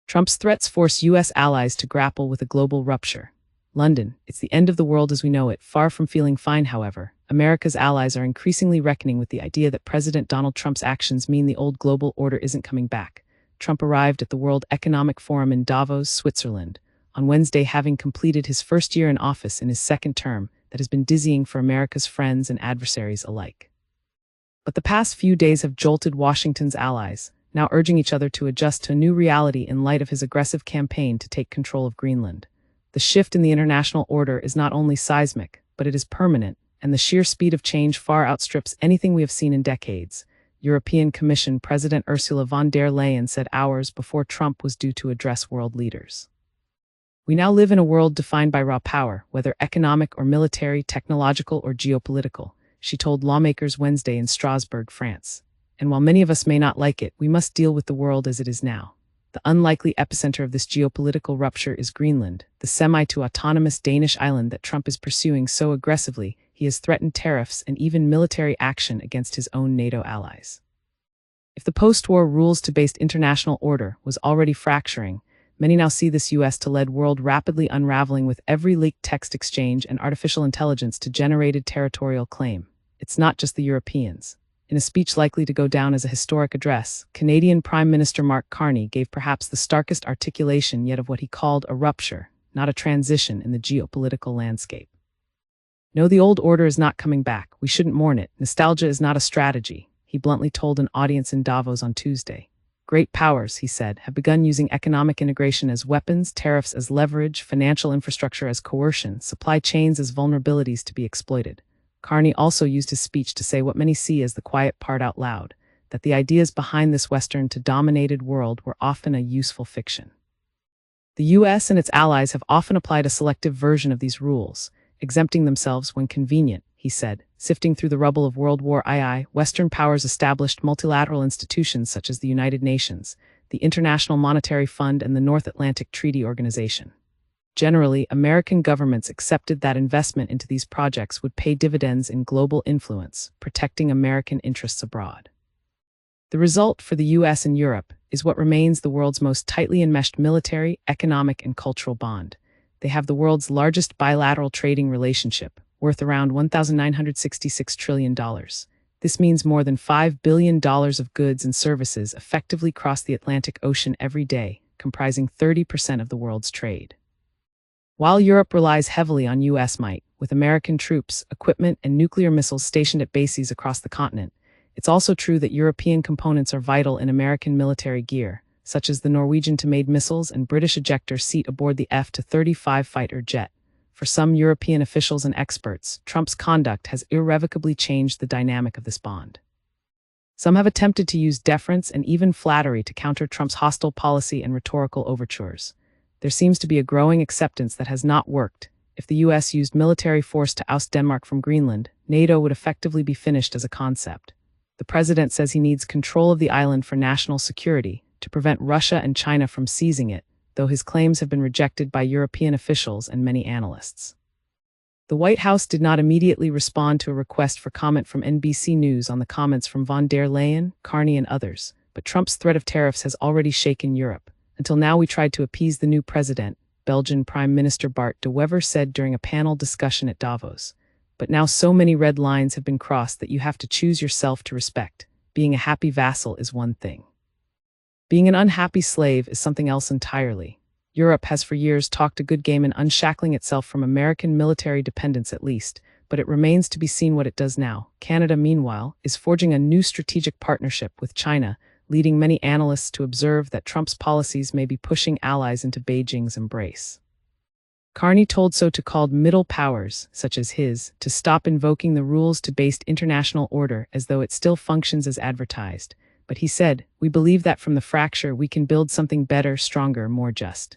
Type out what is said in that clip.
Trump's threats force U.S. allies to grapple with a global rupture. London, it's the end of the world as we know it. Far from feeling fine, however, America's allies are increasingly reckoning with the idea that President Donald Trump's actions mean the old global order isn't coming back. Trump arrived at the World Economic Forum in Davos, Switzerland, on Wednesday, having completed his first year in office in his second term that has been dizzying for America's friends and adversaries alike. But the past few days have jolted Washington's allies, now urging each other to adjust to a new reality in light of his aggressive campaign to take control of Greenland. The shift in the international order is not only seismic, but it is permanent, and the sheer speed of change far outstrips anything we have seen in decades. European Commission President Ursula von der Leyen said hours before Trump was due to address world leaders. We now live in a world defined by raw power, whether economic or military, technological or geopolitical, she told lawmakers Wednesday in Strasbourg, France. And while many of us may not like it, we must deal with the world as it is now. The unlikely epicenter of this geopolitical rupture is Greenland, the semi-autonomous Danish island that Trump is pursuing so aggressively he has threatened tariffs and even military action against his own NATO allies. If the post-war rules-based international order was already fracturing, many now see this US-led world rapidly unraveling with every leaked text exchange and artificial intelligence to generated territorial claim. It's not just the Europeans. In a speech likely to go down as a historic address, Canadian Prime Minister Mark Carney gave perhaps the starkest articulation yet of what he called a rupture, not a transition in the geopolitical landscape. No, the old order is not coming back. We shouldn't mourn it. Nostalgia is not a strategy, he bluntly told an audience in Davos on Tuesday. Great powers, he said, have begun using economic integration as weapons, tariffs as leverage, financial infrastructure as coercion, supply chains as vulnerabilities to be exploited. Carney also used his speech to say what many see as the quiet part out loud, that the ideas behind this Western-dominated world were often a useful fiction. The U.S. and its allies have often applied a selective version of these rules, exempting themselves when convenient, he said. Sifting through the rubble of World War II, Western powers established multilateral institutions such as the United Nations, the International Monetary Fund, and the North Atlantic Treaty Organization. Generally, American governments accepted that investment into these projects would pay dividends in global influence, protecting American interests abroad. The result for the U.S. and Europe is what remains the world's most tightly enmeshed military, economic, and cultural bond. They have the world's largest bilateral trading relationship, worth around $1,966 trillion. This means more than $5 billion of goods and services effectively cross the Atlantic Ocean every day, comprising 30% of the world's trade. While Europe relies heavily on U.S. might, with American troops, equipment, and nuclear missiles stationed at bases across the continent, it's also true that European components are vital in American military gear, such as the Norwegian-made missiles and British ejector seat aboard the F-35 fighter jet. For some European officials and experts, Trump's conduct has irrevocably changed the dynamic of this bond. Some have attempted to use deference and even flattery to counter Trump's hostile policy and rhetorical overtures. There seems to be a growing acceptance that has not worked. If the U.S. used military force to oust Denmark from Greenland, NATO would effectively be finished as a concept. The president says he needs control of the island for national security, to prevent Russia and China from seizing it, though his claims have been rejected by European officials and many analysts. The White House did not immediately respond to a request for comment from NBC News on the comments from von der Leyen, Carney, and others, but Trump's threat of tariffs has already shaken Europe. Until now we tried to appease the new president, Belgian Prime Minister Bart de Wever said during a panel discussion at Davos. But now so many red lines have been crossed that you have to choose yourself to respect. Being a happy vassal is one thing. Being an unhappy slave is something else entirely. Europe has for years talked a good game in unshackling itself from American military dependence at least, but it remains to be seen what it does now. Canada, meanwhile, is forging a new strategic partnership with China, leading many analysts to observe that Trump's policies may be pushing allies into Beijing's embrace. Carney told so to called middle powers, such as his, to stop invoking the rules-based international order as though it still functions as advertised. But he said, "We believe that from the fracture we can build something better, stronger, more just."